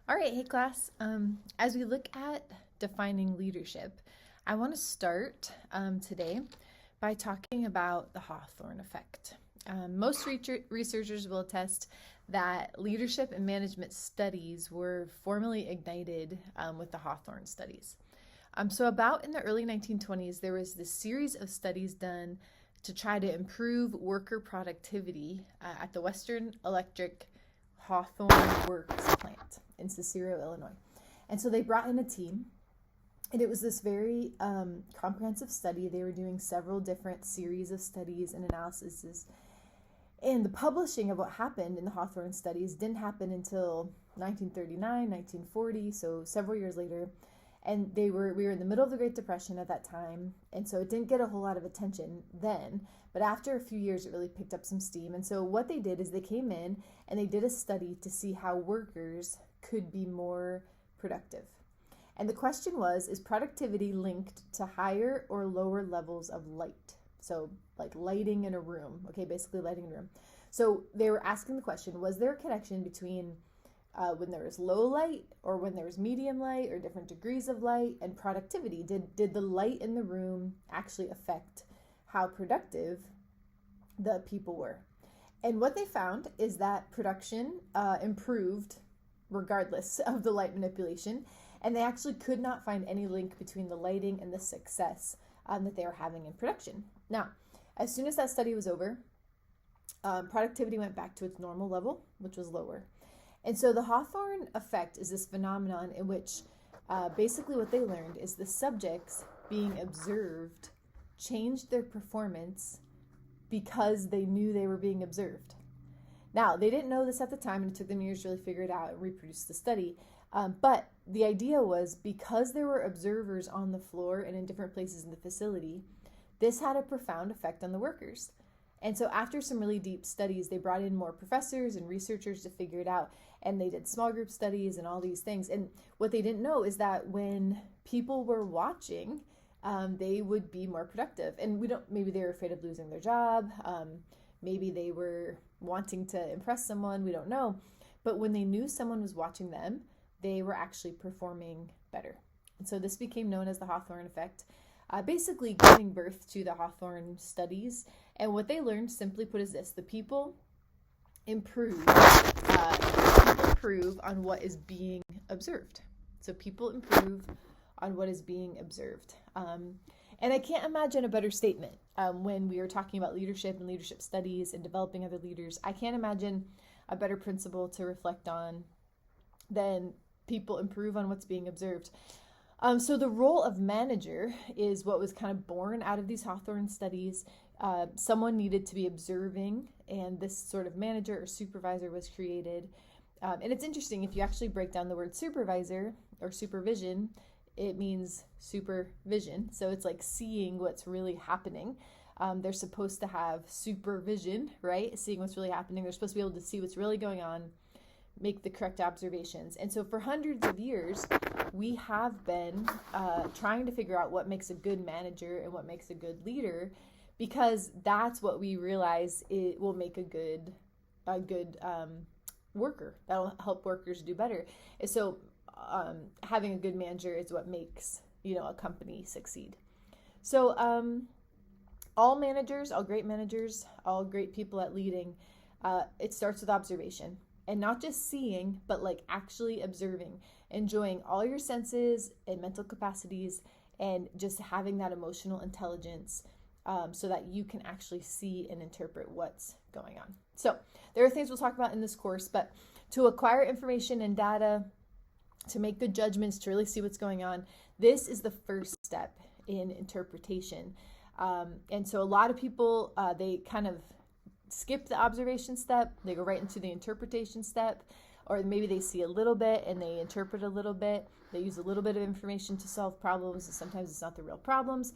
All right, hey class. As we look at defining leadership, I want to start today by talking about the Hawthorne effect. Most researchers will attest that leadership and management studies were formally ignited with the Hawthorne studies. So, about in the early 1920s, there was this series of studies done to try to improve worker productivity at the Western Electric Hawthorne Works plant in Cicero, Illinois. And so they brought in a team, and it was this very comprehensive study. They were doing several different series of studies and analyses. And the publishing of what happened in the Hawthorne studies didn't happen until 1939, 1940, so several years later. And we were in the middle of the Great Depression at that time, and so it didn't get a whole lot of attention then. But after a few years, it really picked up some steam. And so what they did is they came in and they did a study to see how workers could be more productive. And the question was, is productivity linked to higher or lower levels of light? So like lighting in a room, okay, basically lighting in a room. So they were asking the question, was there a connection between when there was low light or when there was medium light or different degrees of light and productivity? Did the light in the room actually affect how productive the people were? And what they found is that production improved regardless of the light manipulation, and they actually could not find any link between the lighting and the success that they were having in production. Now, as soon as that study was over, productivity went back to its normal level, which was lower. And so the Hawthorne effect is this phenomenon in which basically what they learned is the subjects being observed changed their performance because they knew they were being observed. Now, they didn't know this at the time, and it took them years to really figure it out and reproduce the study. But the idea was because there were observers on the floor and in different places in the facility, this had a profound effect on the workers. And so after some really deep studies, they brought in more professors and researchers to figure it out. And they did small group studies and all these things. And what they didn't know is that when people were watching, they would be more productive. And maybe they were afraid of losing their job. Maybe they were wanting to impress someone. We don't know. But when they knew someone was watching them, they were actually performing better. And so this became known as the Hawthorne effect, basically giving birth to the Hawthorne studies. And what they learned, simply put, is this: the people improve on what is being observed. So people improve on what is being observed. And I can't imagine a better statement when we are talking about leadership and leadership studies and developing other leaders. I can't imagine a better principle to reflect on than people improve on what's being observed. So the role of manager is what was kind of born out of these Hawthorne studies. Someone needed to be observing, and this sort of manager or supervisor was created. And it's interesting, if you actually break down the word supervisor or supervision, it means supervision. So it's like seeing what's really happening. They're supposed to have supervision, right? Seeing what's really happening. They're supposed to be able to see what's really going on, make the correct observations. And so for hundreds of years, we have been trying to figure out what makes a good manager and what makes a good leader, because that's what we realize it will make a good worker. That'll help workers do better. And so having a good manager is what makes a company succeed. So all managers, all great managers, all great people at leading, it starts with observation. And not just seeing, but like actually observing, enjoying all your senses and mental capacities, and just having that emotional intelligence so that you can actually see and interpret what's going on. So there are things we'll talk about in this course, but to acquire information and data, to make good judgments, to really see what's going on, this is the first step in interpretation. And so a lot of people, they kind of skip the observation step, they go right into the interpretation step, or maybe they see a little bit and they interpret a little bit. They use a little bit of information to solve problems, and sometimes it's not the real problems.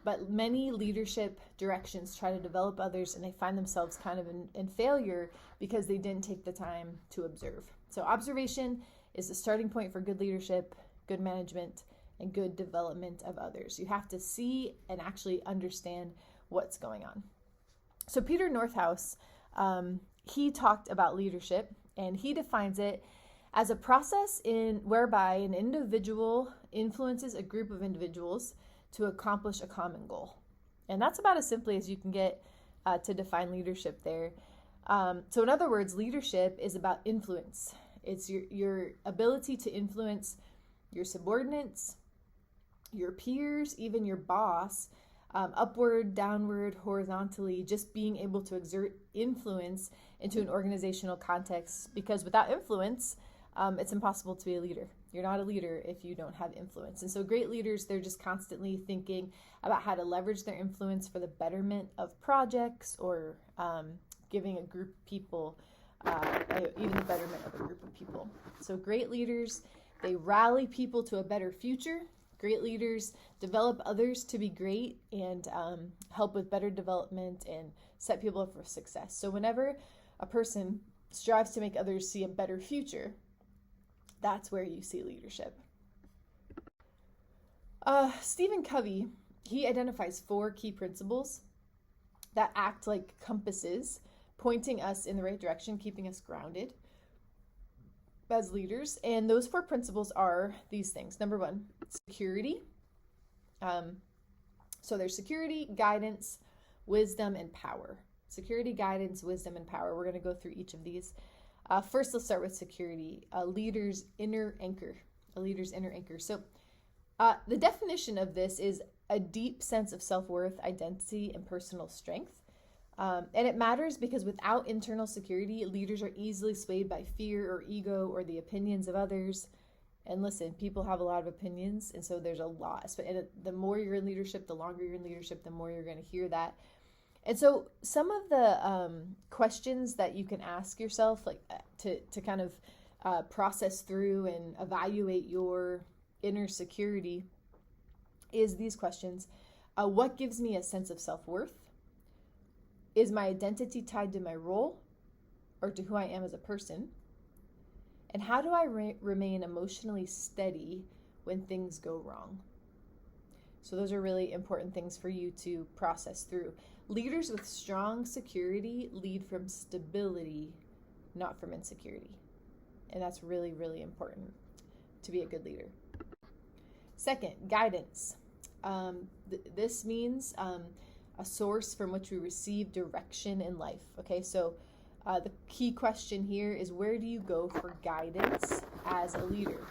But many leadership directions try to develop others, and they find themselves kind of in failure because they didn't take the time to observe. So observation is the starting point for good leadership, good management, and good development of others. You have to see and actually understand what's going on. So Peter Northouse, he talked about leadership, and he defines it as a process whereby an individual influences a group of individuals to accomplish a common goal. And that's about as simply as you can get to define leadership there. So in other words, leadership is about influence. It's your ability to influence your subordinates, your peers, even your boss, upward, downward, horizontally, just being able to exert influence into an organizational context, because without influence, it's impossible to be a leader. You're not a leader if you don't have influence. And so great leaders, they're just constantly thinking about how to leverage their influence for the betterment of projects or giving a group of people, even the betterment of a group of people. So great leaders, they rally people to a better future. Great leaders develop others to be great and help with better development and set people up for success. So whenever a person strives to make others see a better future, that's where you see leadership. Stephen Covey, he identifies 4 key principles that act like compasses, pointing us in the right direction, keeping us grounded as leaders. And those 4 principles are these things. Number 1, security. So there's security, guidance, wisdom, and power. Security, guidance, wisdom, and power. We're going to go through each of these. First, let's start with security. A leader's inner anchor. A leader's inner anchor. So the definition of this is a deep sense of self-worth, identity, and personal strength. And it matters because without internal security, leaders are easily swayed by fear or ego or the opinions of others. And listen, people have a lot of opinions, and so there's a lot. And the more you're in leadership, the longer you're in leadership, the more you're going to hear that. And so some of the questions that you can ask yourself, like to kind of process through and evaluate your inner security, is these questions. What gives me a sense of self-worth? Is my identity tied to my role or to who I am as a person? And how do I remain emotionally steady when things go wrong? So those are really important things for you to process through. Leaders with strong security lead from stability, not from insecurity. And that's really, really important to be a good leader. Second, guidance. This means a source from which we receive direction in life. Okay, so the key question here is, where do you go for guidance as a leader?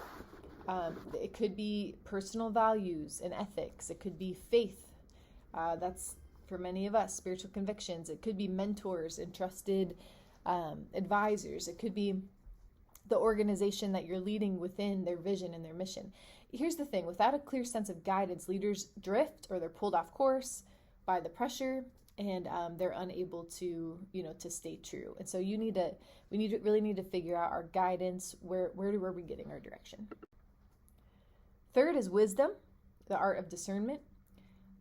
It could be personal values and ethics. It could be faith. That's for many of us, spiritual convictions. It could be mentors and trusted advisors. It could be the organization that you're leading within their vision and their mission. Here's the thing, without a clear sense of guidance, leaders drift or they're pulled off course by the pressure, and they're unable to, to stay true. And so we really need to figure out our guidance. Where are we getting our direction? Third is wisdom, the art of discernment.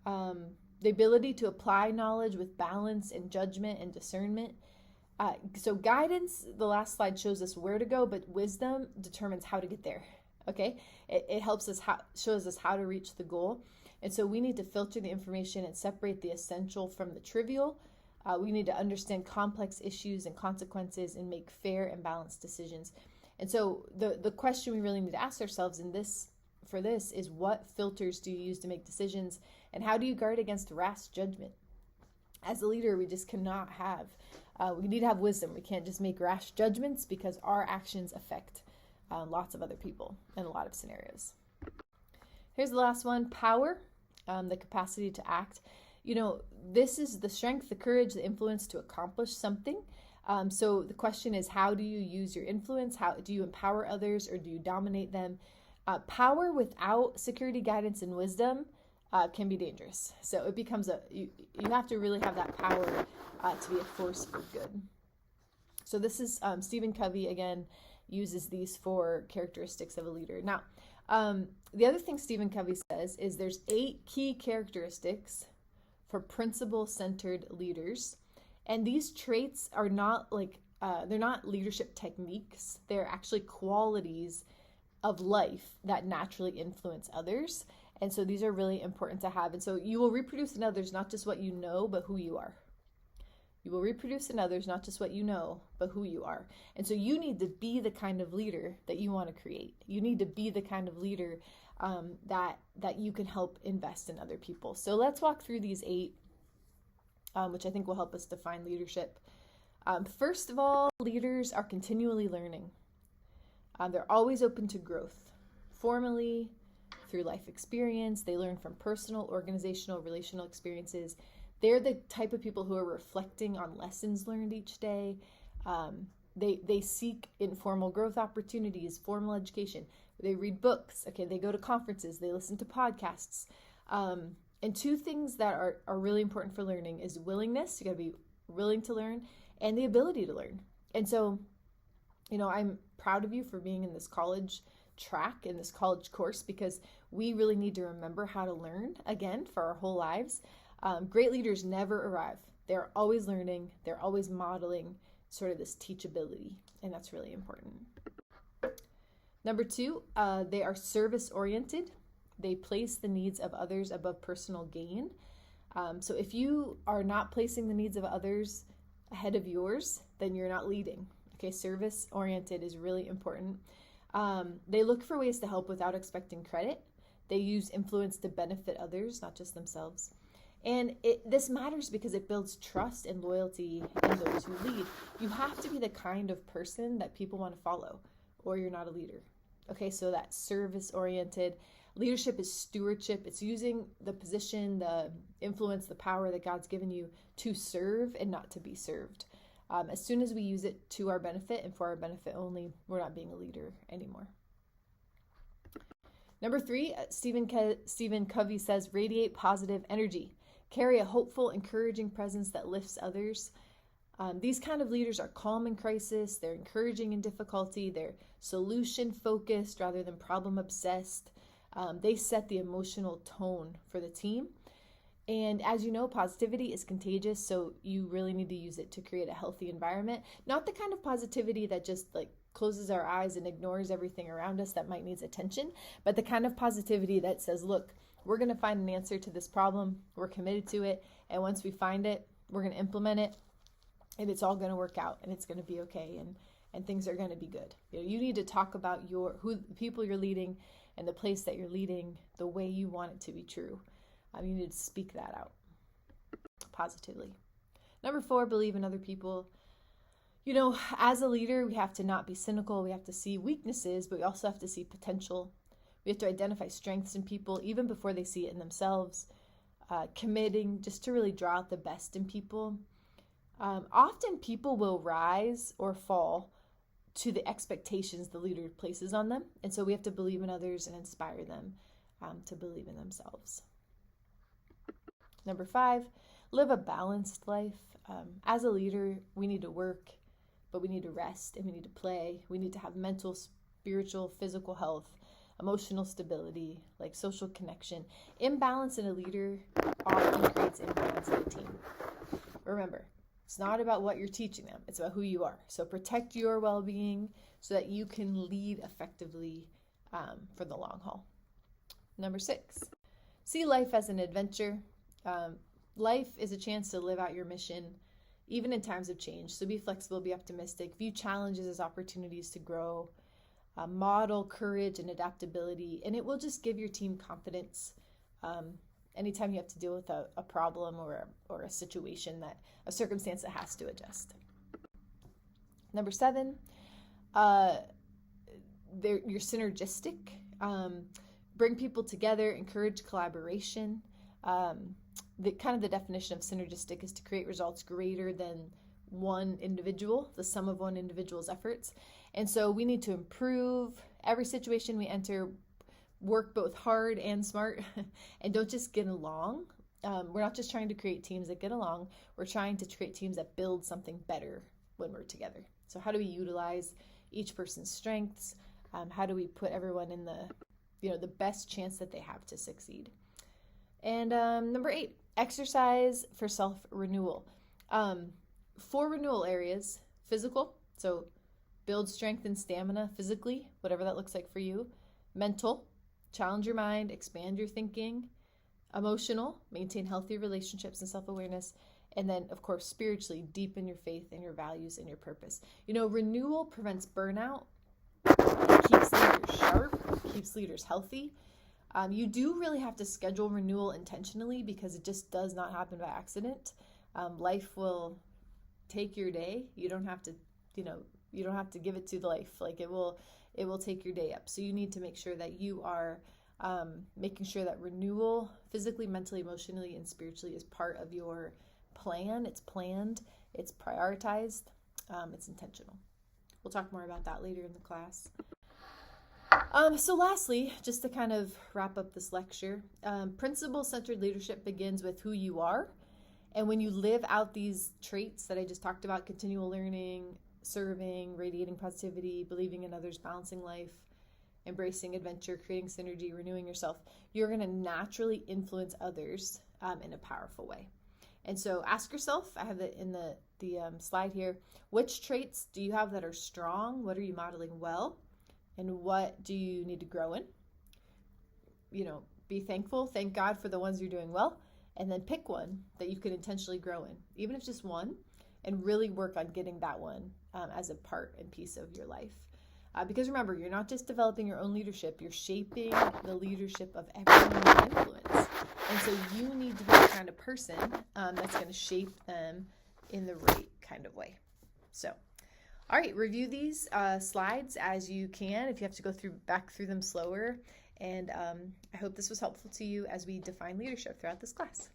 The ability to apply knowledge with balance and judgment and discernment. So guidance, the last slide shows us where to go, but wisdom determines how to get there. Okay, it helps us shows us how to reach the goal. And so we need to filter the information and separate the essential from the trivial. We need to understand complex issues and consequences and make fair and balanced decisions. And so the question we really need to ask ourselves for this is, what filters do you use to make decisions, and how do you guard against rash judgment? As a leader, we just cannot have, we need to have wisdom. We can't just make rash judgments, because our actions affect lots of other people in a lot of scenarios. Here's the last one, power, the capacity to act. This is the strength, the courage, the influence to accomplish something. So the question is, how do you use your influence? How do you empower others, or do you dominate them? Power without security, guidance, and wisdom can be dangerous. So it becomes you have to really have that power to be a force for good. So this is Stephen Covey, again, uses these 4 characteristics of a leader. Now, the other thing Stephen Covey says is there's 8 key characteristics for principle-centered leaders. And these traits are not they're not leadership techniques. They're actually qualities of life that naturally influence others. And so these are really important to have. And so you will reproduce in others not just what you know, but who you are. You will reproduce in others not just what you know, but who you are. And so you need to be the kind of leader that you want to create. You need to be the kind of leader that you can help invest in other people. So let's walk through these 8, which I think will help us define leadership. First of all, leaders are continually learning. They're always open to growth, formally, through life experience. They learn from personal, organizational, relational experiences. They're the type of people who are reflecting on lessons learned each day. They seek informal growth opportunities, formal education. They read books. Okay, they go to conferences. They listen to podcasts. And 2 things that are really important for learning is willingness. You got to be willing to learn, and the ability to learn. And so, I'm proud of you for being in this college track, in this college course, because we really need to remember how to learn again for our whole lives. Great leaders never arrive. They're always learning. They're always modeling sort of this teachability, and that's really important. Number 2, they are service-oriented. They place the needs of others above personal gain. So if you are not placing the needs of others ahead of yours, then you're not leading. Okay, service-oriented is really important. They look for ways to help without expecting credit. They use influence to benefit others, not just themselves. And this matters because it builds trust and loyalty in those who lead. You have to be the kind of person that people want to follow, or you're not a leader. Okay, so that service-oriented leadership is stewardship. It's using the position, the influence, the power that God's given you to serve and not to be served. As soon as we use it to our benefit and for our benefit only, we're not being a leader anymore. Number 3, Stephen Covey says, radiate positive energy. Carry a hopeful, encouraging presence that lifts others. These kind of leaders are calm in crisis. They're encouraging in difficulty. They're solution-focused rather than problem-obsessed. They set the emotional tone for the team. And as you know, positivity is contagious, so you really need to use it to create a healthy environment. Not the kind of positivity that just closes our eyes and ignores everything around us that might need attention, but the kind of positivity that says, look, we're going to find an answer to this problem. We're committed to it. And once we find it, we're going to implement it, and it's all going to work out, and it's going to be okay, and things are going to be good. You need to talk about the people you're leading and the place that you're leading the way you want it to be true. You need to speak that out positively. Number 4, believe in other people. As a leader, we have to not be cynical. We have to see weaknesses, but we also have to see potential. We have to identify strengths in people even before they see it in themselves. Committing just to really draw out the best in people. Often people will rise or fall to the expectations the leader places on them. And so we have to believe in others and inspire them to believe in themselves. Number 5, live a balanced life. As a leader, we need to work, but we need to rest and we need to play. We need to have mental, spiritual, physical health, emotional stability, social connection. Imbalance in a leader often creates imbalance in a team. Remember, it's not about what you're teaching them. It's about who you are. So protect your well-being so that you can lead effectively for the long haul. Number 6, see life as an adventure. Life is a chance to live out your mission, even in times of change. So be flexible, be optimistic, view challenges as opportunities to grow, model courage and adaptability, and it will just give your team confidence. Anytime you have to deal with a problem or a situation, a circumstance that has to adjust. Number 7, you're synergistic. Bring people together, encourage collaboration. The definition of synergistic is to create results greater than one individual, the sum of one individual's efforts. And so we need to improve every situation we enter, work both hard and smart, and don't just get along. We're not just trying to create teams that get along. We're trying to create teams that build something better when we're together. So how do we utilize each person's strengths? How do we put everyone in the best chance that they have to succeed? And number 8, exercise for self-renewal. 4 renewal areas: physical, so build strength and stamina physically, whatever that looks like for you. Mental, challenge your mind, expand your thinking. Emotional, maintain healthy relationships and self-awareness. And then, of course, spiritually, deepen your faith and your values and your purpose. Renewal prevents burnout, keeps leaders sharp, keeps leaders healthy. You do really have to schedule renewal intentionally because it just does not happen by accident. Life will take your day. You don't have to, you don't have to give it to life. Like it will take your day up. So you need to make sure that you are making sure that renewal physically, mentally, emotionally, and spiritually is part of your plan. It's planned, it's prioritized, it's intentional. We'll talk more about that later in the class. So lastly, just to kind of wrap up this lecture, principle-centered leadership begins with who you are. And when you live out these traits that I just talked about, continual learning, serving, radiating positivity, believing in others, balancing life, embracing adventure, creating synergy, renewing yourself, you're going to naturally influence others in a powerful way. And so ask yourself, I have it in the slide here, which traits do you have that are strong? What are you modeling well? And what do you need to grow in? Be thankful, thank God for the ones you're doing well, and then pick one that you can intentionally grow in, even if just one, and really work on getting that one as a part and piece of your life. Because remember, you're not just developing your own leadership, you're shaping the leadership of everyone you influence. And so you need to be the kind of person that's going to shape them in the right kind of way. So, all right, review these slides as you can if you have to go back through them slower. And I hope this was helpful to you as we define leadership throughout this class.